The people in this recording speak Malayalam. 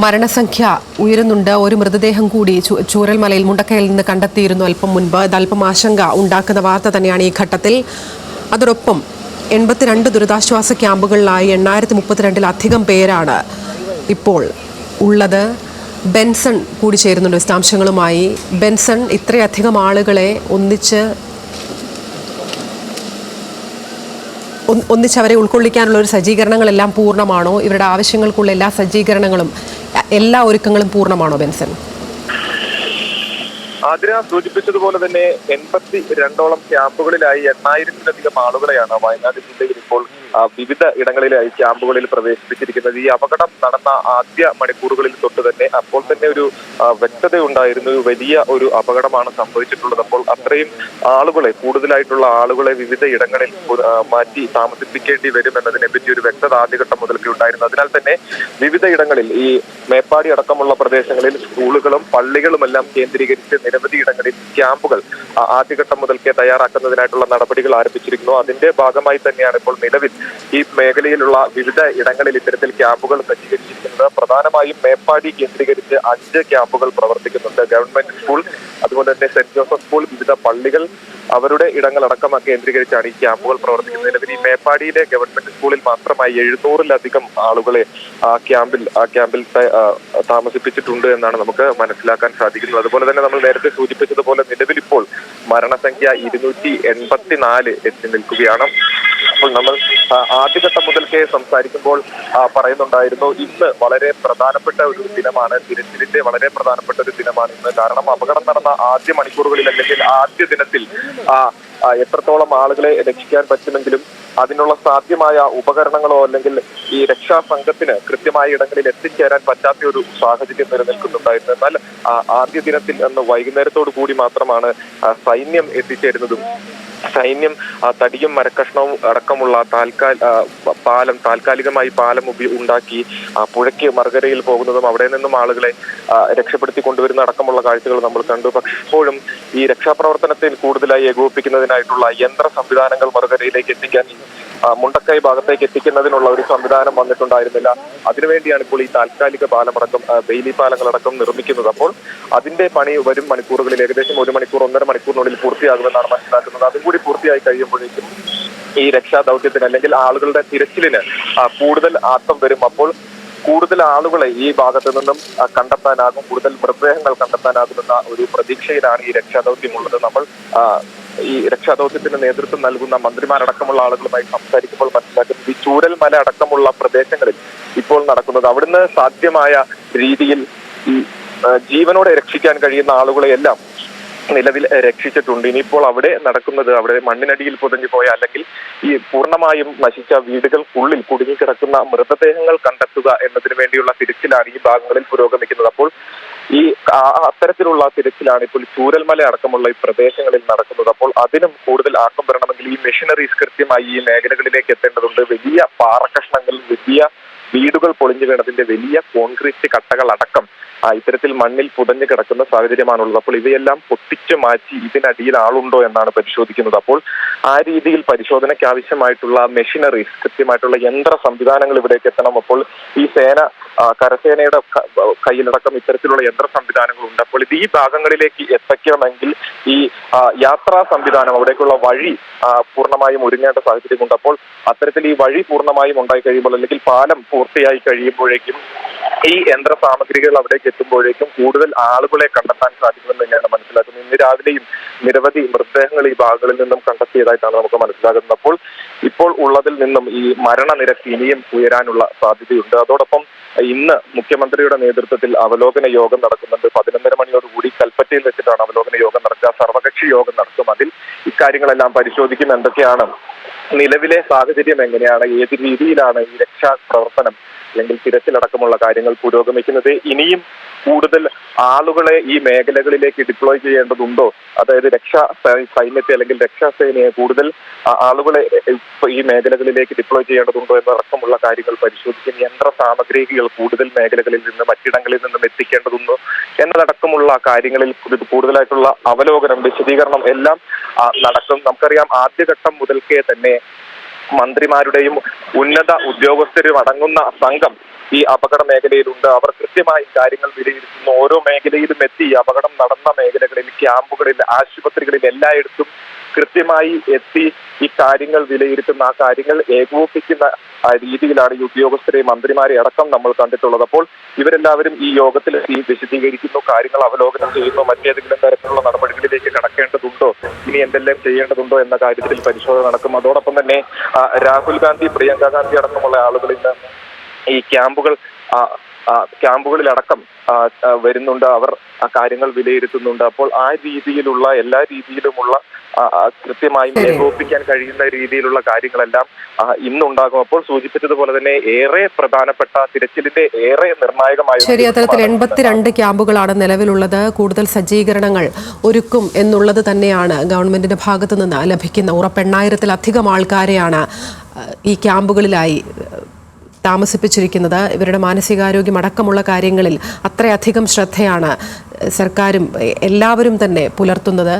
മരണസംഖ്യ ഉയരുന്നുണ്ട്. ഒരു മൃതദേഹം കൂടി ചൂരൽമലയിൽ മുണ്ടക്കയിൽ നിന്ന് കണ്ടെത്തിയിരുന്നു അല്പം മുൻപ്. ഇത് അല്പം ആശങ്ക ഉണ്ടാക്കുന്ന വാർത്ത തന്നെയാണ് ഈ ഘട്ടത്തിൽ. അതോടൊപ്പം 82 ദുരിതാശ്വാസ ക്യാമ്പുകളിലായി 8032-ലധികം പേരാണ് ഇപ്പോൾ ഉള്ളത്. ബെൻസൺ കൂടി ചേരുന്നുണ്ട് വിശദാംശങ്ങളുമായി. ബെൻസൺ, ഇത്രയധികം ആളുകളെ ഒന്നിച്ചവരെ ഉൾക്കൊള്ളിക്കാനുള്ള ഒരു സജ്ജീകരണങ്ങളെല്ലാം പൂർണ്ണമാണോ? ഇവരുടെ ആവശ്യങ്ങൾക്കുള്ള എല്ലാ സജ്ജീകരണങ്ങളും, എല്ലാ ഒരുക്കങ്ങളും പൂർണ്ണമാണോ ബെൻസൺ? ആതിര സൂചിപ്പിച്ചതുപോലെ തന്നെ 82ഓളം ക്യാമ്പുകളിലായി 8000-ലധികം ആളുകളെയാണ് വയനാട് ജില്ലയിൽ ഇപ്പോൾ വിവിധ ഇടങ്ങളിലായി ക്യാമ്പുകളിൽ പ്രവേശിപ്പിച്ചിരിക്കുന്നത്. ഈ അപകടം നടന്ന ആദ്യ മണിക്കൂറുകളിൽ തൊട്ട് തന്നെ അപ്പോൾ തന്നെ ഒരു വ്യക്തതയുണ്ടായിരുന്നു. വലിയ ഒരു അപകടമാണ് സംഭവിച്ചിട്ടുള്ളത്. അപ്പോൾ അത്രയും ആളുകളെ, കൂടുതലായിട്ടുള്ള ആളുകളെ വിവിധ ഇടങ്ങളിൽ മാറ്റി താമസിപ്പിക്കേണ്ടി വരും എന്നതിനെ പറ്റി ഒരു വ്യക്തത ആദ്യഘട്ടം മുതൽക്കേ ഉണ്ടായിരുന്നു. അതിനാൽ തന്നെ വിവിധ ഇടങ്ങളിൽ, ഈ മേപ്പാടി അടക്കമുള്ള പ്രദേശങ്ങളിൽ സ്കൂളുകളും പള്ളികളുമെല്ലാം കേന്ദ്രീകരിച്ച് നിരവധി ഇടങ്ങളിൽ ക്യാമ്പുകൾ ആദ്യഘട്ടം മുതൽക്കേ തയ്യാറാക്കുന്നതിനായിട്ടുള്ള നടപടികൾ ആരംഭിച്ചിരിക്കുന്നു. അതിന്റെ ഭാഗമായി തന്നെയാണ് ഇപ്പോൾ നിലവിൽ ഈ മേഖലയിലുള്ള വിവിധ ഇടങ്ങളിൽ ഇത്തരത്തിൽ ക്യാമ്പുകൾ സജ്ജീകരിച്ചിരിക്കുന്നത്. പ്രധാനമായും മേപ്പാടി കേന്ദ്രീകരിച്ച് 5 ക്യാമ്പുകൾ പ്രവർത്തിക്കുന്നുണ്ട്. ഗവൺമെന്റ് സ്കൂൾ, അതുപോലെ തന്നെ സെന്റ് ജോസഫ് സ്കൂൾ, വിവിധ പള്ളികൾ, അവരുടെ ഇടങ്ങളടക്കം കേന്ദ്രീകരിച്ചാണ് ഈ ക്യാമ്പുകൾ പ്രവർത്തിക്കുന്നത്. നിലവിൽ ഈ മേപ്പാടിയിലെ ഗവൺമെന്റ് സ്കൂളിൽ മാത്രമായി 700-ലധികം ആളുകളെ ക്യാമ്പിൽ താമസിപ്പിച്ചിട്ടുണ്ട് എന്നാണ് നമുക്ക് മനസ്സിലാക്കാൻ സാധിക്കുന്നത്. അതുപോലെ തന്നെ നമ്മൾ നേരത്തെ സൂചിപ്പിച്ചതുപോലെ നിലവിൽ ഇപ്പോൾ മരണസംഖ്യ 284 എത്തി നിൽക്കുകയാണ്. അപ്പോൾ നമ്മൾ ആദ്യഘട്ടം മുതൽക്കേ സംസാരിക്കുമ്പോൾ പറയുന്നുണ്ടായിരുന്നു, ഇന്ന് വളരെ പ്രധാനപ്പെട്ട ഒരു ദിനമാണ്, തിരച്ചിലിന്റെ വളരെ പ്രധാനപ്പെട്ട ഒരു ദിനമാണ് ഇന്ന്. കാരണം അപകടം നടന്ന ആദ്യ മണിക്കൂറുകളിൽ അല്ലെങ്കിൽ ആദ്യ ദിനത്തിൽ എത്രത്തോളം ആളുകളെ രക്ഷിക്കാൻ പറ്റുമെങ്കിലും അതിനുള്ള സാധ്യമായ ഉപകരണങ്ങളോ അല്ലെങ്കിൽ ഈ രക്ഷാ സംഘത്തിന് കൃത്യമായ ഇടങ്ങളിൽ എത്തിച്ചേരാൻ പറ്റാത്ത ഒരു സാഹചര്യം നിലനിൽക്കുന്നുണ്ടായിരുന്നു. എന്നാൽ ആദ്യ ദിനത്തിൽ അന്ന് വൈകുന്നേരത്തോടു കൂടി മാത്രമാണ് സൈന്യം എത്തിച്ചേരുന്നതും. സൈന്യം തടിയും മരക്കഷ്ണവും അടക്കമുള്ള താൽക്കാലികമായി പാലം ഉണ്ടാക്കി പുഴയ്ക്ക് മറുകരയിൽ പോകുന്നതും അവിടെ നിന്നും ആളുകളെ രക്ഷപ്പെടുത്തി കൊണ്ടുവരുന്ന അടക്കമുള്ള കാഴ്ചകൾ നമ്മൾ കണ്ടു. പക്ഷേ ഇപ്പോഴും ഈ രക്ഷാപ്രവർത്തനത്തിൽ കൂടുതലായി ഏകോപിപ്പിക്കുന്നതിനായിട്ടുള്ള യന്ത്ര സംവിധാനങ്ങൾ മറുകരയിലേക്ക് എത്തിക്കാൻ, മുണ്ടക്കൈ ഭാഗത്തേക്ക് എത്തിക്കുന്നതിനുള്ള ഒരു സംവിധാനം വന്നിട്ടുണ്ടായിരുന്നില്ല. അതിനുവേണ്ടിയാണ് ഇപ്പോൾ ഈ താൽക്കാലിക പാലമടക്കം, ബെയിലി പാലങ്ങളടക്കം നിർമ്മിക്കുന്നത്. അപ്പോൾ അതിന്റെ പണി വരും മണിക്കൂറുകളിൽ ഏകദേശം 1 മണിക്കൂർ 1.5 മണിക്കൂറിനുള്ളിൽ പൂർത്തിയാകുമെന്നാണ് മനസ്സിലാക്കുന്നത്. അതും കൂടി പൂർത്തിയായി കഴിയുമ്പോഴേക്കും ഈ രക്ഷാദൗത്യത്തിന് അല്ലെങ്കിൽ ആളുകളുടെ തിരച്ചിലിന് കൂടുതൽ ആക്കം വരും. അപ്പോൾ കൂടുതൽ ആളുകളെ ഈ ഭാഗത്ത് നിന്നും കണ്ടെത്താനാകും, കൂടുതൽ മൃതദേഹങ്ങൾ കണ്ടെത്താനാകുമെന്ന ഒരു പ്രതീക്ഷയിലാണ് ഈ രക്ഷാദൗത്യമുള്ളത്. നമ്മൾ ഈ രക്ഷാദൗത്യത്തിന് നേതൃത്വം നൽകുന്ന മന്ത്രിമാരടക്കമുള്ള ആളുകളുമായി സംസാരിക്കുമ്പോൾ മനസ്സിലാക്കുന്നത്, ഈ ചൂരൽമല അടക്കമുള്ള പ്രദേശങ്ങളിൽ ഇപ്പോൾ നടക്കുന്നത്, അവിടുന്ന് സാധ്യമായ രീതിയിൽ ഈ ജീവനോടെ രക്ഷിക്കാൻ കഴിയുന്ന ആളുകളെയെല്ലാം നിലവിൽ രക്ഷിച്ചിട്ടുണ്ട്. ഇനിയിപ്പോൾ അവിടെ നടക്കുന്നത്, അവിടെ മണ്ണിനടിയിൽ പുതഞ്ഞു പോയ അല്ലെങ്കിൽ ഈ പൂർണ്ണമായും നശിച്ച വീടുകൾക്കുള്ളിൽ കുടുങ്ങിക്കിടക്കുന്ന മൃതദേഹങ്ങൾ കണ്ടെത്തുക എന്നതിന് വേണ്ടിയുള്ള തിരച്ചിലാണ് ഈ ഭാഗങ്ങളിൽ പുരോഗമിക്കുന്നത്. അപ്പോൾ ഈ അത്തരത്തിലുള്ള തിരച്ചിലാണ് ഇപ്പോൾ ചൂരൽമല അടക്കമുള്ള ഈ പ്രദേശങ്ങളിൽ നടക്കുന്നത്. അപ്പോൾ അതിനും കൂടുതൽ ആക്കം വരണമെങ്കിൽ ഈ മെഷീനറീസ് കൃത്യമായി ഈ മേഖലകളിലേക്ക് എത്തേണ്ടതുണ്ട്. വലിയ പാറക്കഷ്ണങ്ങൾ, വലിയ വീടുകൾ പൊളിഞ്ഞു വീണതിന്റെ വലിയ കോൺക്രീറ്റ് കട്ടകൾ അടക്കം ഇത്തരത്തിൽ മണ്ണിൽ പുതഞ്ഞു കിടക്കുന്ന സാഹചര്യമാണുള്ളത്. അപ്പോൾ ഇവയെല്ലാം പൊട്ടിച്ചു മാറ്റി ഇതിനടിയിൽ ആളുണ്ടോ എന്നാണ് പരിശോധിക്കുന്നത്. അപ്പോൾ ആ രീതിയിൽ പരിശോധനയ്ക്ക് ആവശ്യമായിട്ടുള്ള മെഷീനറീസ്, കൃത്യമായിട്ടുള്ള യന്ത്ര സംവിധാനങ്ങൾ ഇവിടേക്ക് എത്തണം. അപ്പോൾ ഈ കരസേനയുടെ കയ്യിലടക്കം ഇത്തരത്തിലുള്ള യന്ത്ര സംവിധാനങ്ങളുണ്ട്. അപ്പോൾ ഇത് ഈ ഭാഗങ്ങളിലേക്ക് എത്തിക്കണമെങ്കിൽ ഈ യാത്രാ സംവിധാനം, അവിടേക്കുള്ള വഴി പൂർണ്ണമായും ഒരുങ്ങേണ്ട സാഹചര്യമുണ്ട്. അപ്പോൾ അത്തരത്തിൽ ഈ വഴി പൂർണ്ണമായും ഉണ്ടായി കഴിയുമ്പോൾ അല്ലെങ്കിൽ പാലം പൂർത്തിയായി കഴിയുമ്പോഴേക്കും ഈ യന്ത്ര സാമഗ്രികൾ അവിടേക്ക് എത്തുമ്പോഴേക്കും കൂടുതൽ ആളുകളെ കണ്ടെത്താൻ സാധിക്കുമെന്ന് തന്നെയാണ് മനസ്സിലാക്കുന്നത്. ഇന്ന് രാവിലെയും നിരവധി മൃതദേഹങ്ങൾ ഈ ഭാഗങ്ങളിൽ നിന്നും കണ്ടെത്തിയതായിട്ടാണ് നമുക്ക് മനസ്സിലാകുന്നത്. അപ്പോൾ ഇപ്പോൾ ഉള്ളതിൽ നിന്നും ഈ മരണനിരക്ക് ഇനിയും ഉയരാനുള്ള സാധ്യതയുണ്ട്. അതോടൊപ്പം ഇന്ന് മുഖ്യമന്ത്രിയുടെ നേതൃത്വത്തിൽ അവലോകന യോഗം നടക്കുന്നുണ്ട്. 11:30 മണിയോടുകൂടി കൽപ്പറ്റയിൽ വെച്ചിട്ടാണ് അവലോകന യോഗം നടക്കുക. സർവകക്ഷി യോഗം നടക്കും. അതിൽ ഇക്കാര്യങ്ങളെല്ലാം പരിശോധിക്കും. എന്തൊക്കെയാണ് നിലവിലെ സാഹചര്യം, എങ്ങനെയാണ്, ഏത് രീതിയിലാണ് ഈ രക്ഷാപ്രവർത്തനം അല്ലെങ്കിൽ തിരച്ചിലടക്കമുള്ള കാര്യങ്ങൾ പുരോഗമിക്കുന്നത്, ഇനിയും കൂടുതൽ ആളുകളെ ഈ മേഖലകളിലേക്ക് ഡിപ്ലോയ് ചെയ്യേണ്ടതുണ്ടോ, അതായത് സൈന്യത്തെ അല്ലെങ്കിൽ രക്ഷാസേനയെ കൂടുതൽ ആളുകളെ ഈ മേഖലകളിലേക്ക് ഡിപ്ലോയ് ചെയ്യേണ്ടതുണ്ടോ എന്നടക്കമുള്ള കാര്യങ്ങൾ പരിശോധിക്കും. യന്ത്ര സാമഗ്രികൾ കൂടുതൽ മേഖലകളിൽ നിന്ന് മറ്റിടങ്ങളിൽ നിന്നും എത്തിക്കേണ്ടതുണ്ടോ എന്നതടക്കമുള്ള കാര്യങ്ങളിൽ കൂടുതലായിട്ടുള്ള അവലോകനം, വിശദീകരണം എല്ലാം നടക്കും. നമുക്കറിയാം, ആദ്യഘട്ടം മുതൽക്കേ തന്നെ മന്ത്രിമാരുടെയും ഉന്നത ഉദ്യോഗസ്ഥരും അടങ്ങുന്ന സംഘം ഈ അപകട മേഖലയിലുണ്ട്. അവർ കൃത്യമായി കാര്യങ്ങൾ വിലയിരുത്തുന്നു. ഓരോ മേഖലയിലും എത്തി അപകടം നടന്ന മേഖലകളിൽ, ക്യാമ്പുകളിൽ, ആശുപത്രികളിൽ എല്ലായിടത്തും കൃത്യമായി എത്തി ഈ കാര്യങ്ങൾ വിലയിരുത്തുന്ന, ആ കാര്യങ്ങൾ ഏകോപിപ്പിക്കുന്ന രീതിയിലാണ് ഈ ഉദ്യോഗസ്ഥരെ, മന്ത്രിമാരെ അടക്കം നമ്മൾ കണ്ടിട്ടുള്ളത്. അപ്പോൾ ഇവരെല്ലാവരും ഈ യോഗത്തിൽ വിശദീകരിക്കുന്നു, കാര്യങ്ങൾ അവലോകനം ചെയ്യുന്നു, മറ്റേതെങ്കിലും തരത്തിലുള്ള നടപടികളിലേക്ക് കടക്കേണ്ടതുണ്ടോ, ഇനി എന്തെല്ലാം ചെയ്യേണ്ടതുണ്ടോ എന്ന കാര്യത്തിൽ പരിശോധന നടക്കും. അതോടൊപ്പം തന്നെ രാഹുൽ ഗാന്ധി, പ്രിയങ്ക ഗാന്ധി അടക്കമുള്ള ആളുകൾ ഇന്ന് ഈ ക്യാമ്പുകളിലടക്കം വരുന്നുണ്ട്. അവർ ആ കാര്യങ്ങൾ വിലയിരുത്തുന്നുണ്ട്. അപ്പോൾ ആ രീതിയിലുള്ള, എല്ലാ രീതിയിലുമുള്ള കൃത്യമായും ഏകോപിപ്പിക്കാൻ കഴിയുന്ന രീതിയിലുള്ള കാര്യങ്ങളെല്ലാം ഇന്നുണ്ടാകും. അപ്പോൾ സൂചിപ്പിച്ചതുപോലെ തന്നെ ഏറെ പ്രധാനപ്പെട്ട തിരച്ചിലിന്റെ ഏറെ നിർണായകമായ ശരി, അത്തരത്തിൽ 82 ക്യാമ്പുകളാണ് നിലവിലുള്ളത്. കൂടുതൽ സജ്ജീകരണങ്ങൾ ഒരുക്കും എന്നുള്ളത് തന്നെയാണ് ഗവൺമെന്റിന്റെ ഭാഗത്തു നിന്ന് ലഭിക്കുന്ന ഉറപ്പ്. 8000-ലധികം ആൾക്കാരെയാണ് ഈ ക്യാമ്പുകളിലായി താമസിപ്പിച്ചിരിക്കുന്നത്. ഇവരുടെ മാനസികാരോഗ്യം അടക്കമുള്ള കാര്യങ്ങളിൽ അത്രയധികം ശ്രദ്ധയാണ് സർക്കാരും എല്ലാവരും തന്നെ പുലർത്തുന്നത്.